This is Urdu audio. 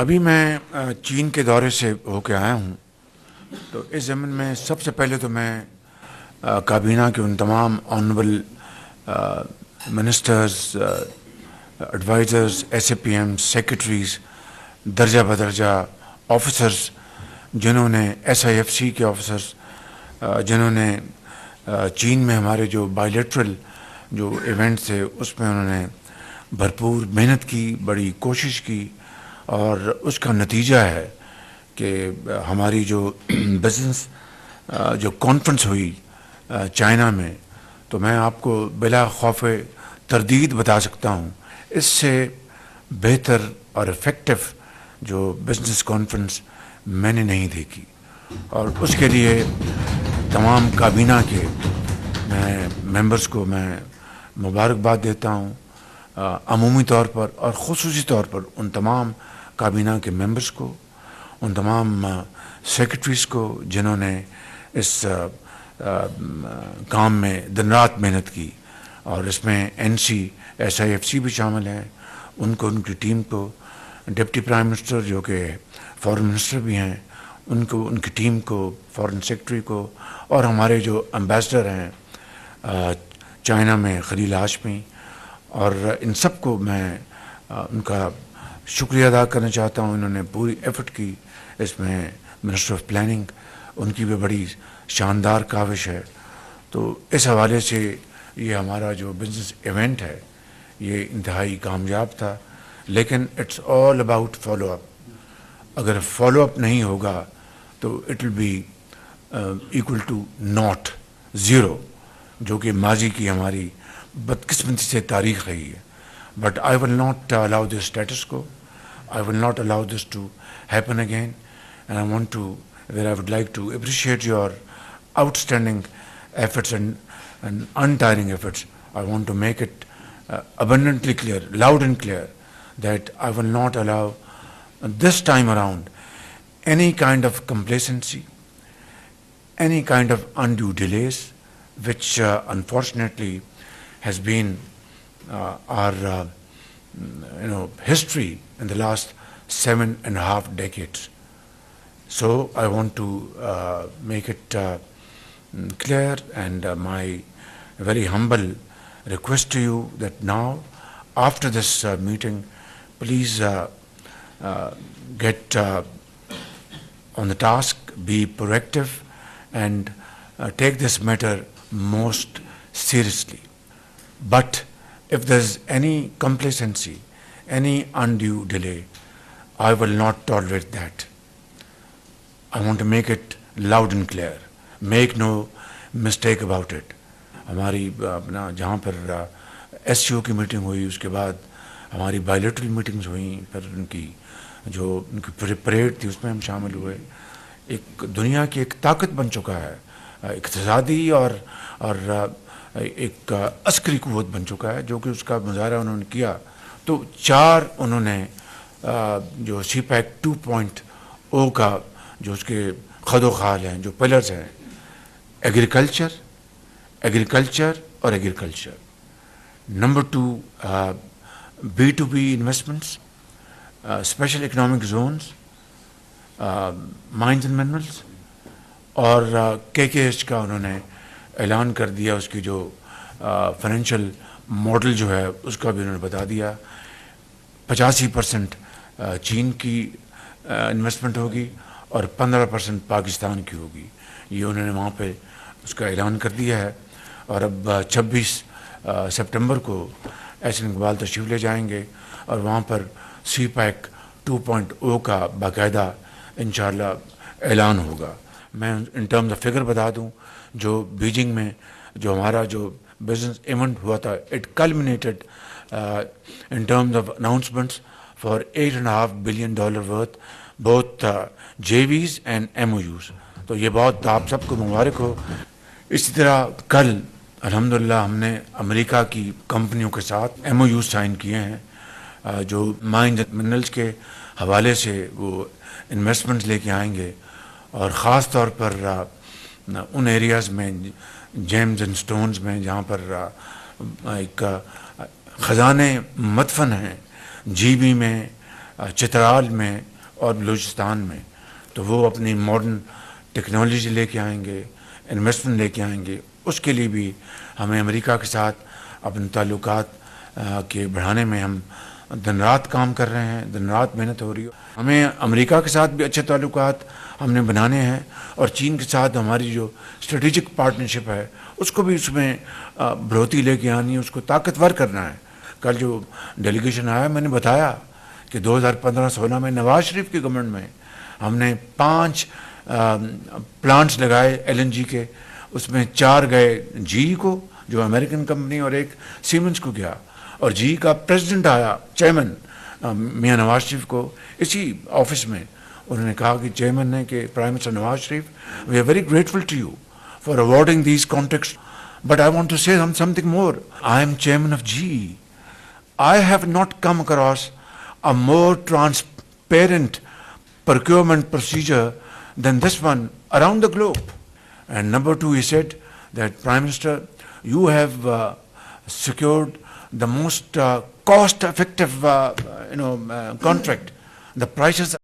ابھی میں چین کے دورے سے ہو کے آیا ہوں، تو اس زمین میں سب سے پہلے تو میں کابینہ کے ان تمام honourable ministers, advisers, S A P M, secretaries, درجہ بدرجہ آفیسرز، جنہوں نے ایس آئی ایف سی کے آفیسرز، جنہوں نے چین میں ہمارے جو بائیلیٹرل جو ایونٹس تھے اس میں انہوں نے بھرپور محنت کی، بڑی کوشش کی، اور اس کا نتیجہ ہے کہ ہماری جو بزنس جو کانفرنس ہوئی چائنا میں، تو میں آپ کو بلا خوف تردید بتا سکتا ہوں اس سے بہتر اور افیکٹو جو بزنس کانفرنس میں نے نہیں دیکھی، اور اس کے لیے تمام کابینہ کے میں ممبرس کو میں مبارکباد دیتا ہوں، عمومی طور پر اور خصوصی طور پر ان تمام کابینہ کے ممبرس کو، ان تمام سیکرٹریز کو جنہوں نے اس کام میں دن رات محنت کی، اور اس میں N C, S I F C بھی شامل ہیں، ان کو، ان کی ٹیم کو، ڈپٹی پرائم منسٹر جو کہ فارن منسٹر بھی ہیں ان کو، ان کی ٹیم کو، فارن سیکرٹری کو، اور ہمارے جو امبیسڈر ہیں چائنا میں خلیل ہاشمی، اور ان سب کو میں ان کا شکریہ ادا کرنا چاہتا ہوں۔ انہوں نے پوری ایفرٹ کی اس میں، منسٹر آف پلاننگ، ان کی بھی بڑی شاندار کاوش ہے۔ تو اس حوالے سے یہ ہمارا جو بزنس ایونٹ ہے یہ انتہائی کامیاب تھا، لیکن it's all about follow up. اگر فالو اپ نہیں ہوگا تو it will be equal to not, zero, جو کہ ماضی کی ہماری بدقسمتی سے تاریخ رہی ہے۔ But I will not allow this status quo, I will not allow this to happen again, and I want to, where I would like to appreciate your outstanding efforts and untiring efforts. I want to make it abundantly clear, loud and clear, that I will not allow this time around any kind of complacency, any kind of undue delays, which unfortunately has been our history in the last 7.5 decades. So I want to make it clear, and my very humble request to you that now, after this meeting, please get on the task, be proactive, and take this matter most seriously. But if there is any complacency, any undue delay, I will not tolerate that. I want to make it loud and clear. Make no mistake about it. ہماری اپنا جہاں پر ایس سی او کی میٹنگ ہوئی، اس کے بعد ہماری بائیلیٹرل میٹنگز ہوئیں، پھر ان کی پریڈ تھی اس میں ہم شامل ہوئے۔ ایک دنیا کی ایک طاقت بن چکا ہے، اقتصادی اور ایک عسکری قوت بن چکا ہے، جو کہ اس کا مظاہرہ انہوں نے کیا۔ تو چار انہوں نے جو سی پیک 2.0 کا جو اس کے خد و خال ہیں، جو پلرز ہیں، ایگریکلچر اور agriculture. Number 2، B2B investments, special economic zones, mines and minerals, اور KKH کا انہوں نے اعلان کر دیا، اس کی جو فائنینشیل ماڈل جو ہے اس کا بھی انہوں نے بتا دیا۔ 85% چین کی انویسٹمنٹ ہوگی اور 15% پاکستان کی ہوگی، یہ انہوں نے وہاں پہ اس کا اعلان کر دیا ہے۔ اور اب 26 سپٹمبر کو ایسن اقبال تشریف لے جائیں گے، اور وہاں پر سی پیک 2.0 کا باقاعدہ انشاءاللہ اعلان ہوگا۔ میں ان ٹرمز آف فگر بتا دوں، جو بیجنگ میں جو ہمارا جو بزنس ایونٹ ہوا تھا، it culminated in terms of announcements for $8.5 billion worth both JVs and MOUs۔ تو یہ بہت آپ سب کو مبارک ہو۔ اسی طرح کل الحمدللہ ہم نے امریکہ کی کمپنیوں کے ساتھ MOUs سائن کیے ہیں، جو مائنز اینڈ منرلز کے حوالے سے وہ انویسٹمنٹس لے کے آئیں گے، اور خاص طور پر ان ایریاز میں، جیمز اینڈ سٹونز میں، جہاں پر ایک خزانے مدفن ہیں جی بی میں، چترال میں اور بلوچستان میں. تو وہ اپنی ماڈرن ٹیکنالوجی لے کے آئیں گے، انویسٹمنٹ لے کے آئیں گے. اس کے لیے بھی ہمیں امریکہ کے ساتھ اپنے تعلقات کے بڑھانے میں ہم دن رات کام کر رہے ہیں، دن رات محنت ہو رہی ہے. ہمیں امریکہ کے ساتھ بھی اچھے تعلقات ہم نے بنانے ہیں، اور چین کے ساتھ ہماری جو اسٹریٹجک پارٹنرشپ ہے اس کو بھی اس میں بڑھوتی لے کے آنی ہے، اس کو طاقتور کرنا ہے. کل جو ڈیلیگیشن آیا میں نے بتایا کہ 2015-16 میں نواز شریف کی گورنمنٹ میں ہم نے 5 پلانٹس لگائے ایل این جی کے، اس میں 4 گئے جی کو جو امریکن کمپنی اور ایک سیمنس کو گیا. اور جی کا پریزیڈنٹ آیا چیئرمین میاں نواز شریف کو اسی آفس میں، انہوں نے کہا کہ چیئرمین نے کہ prime minister Nawaz Sharif we are very grateful to you for awarding these contracts but I want to say something more. I am chairman of G. I have not come across a more transparent procurement procedure than this one around the globe. And number 2, he said that Prime Minister, you have secured the most cost-effective, contract. The prices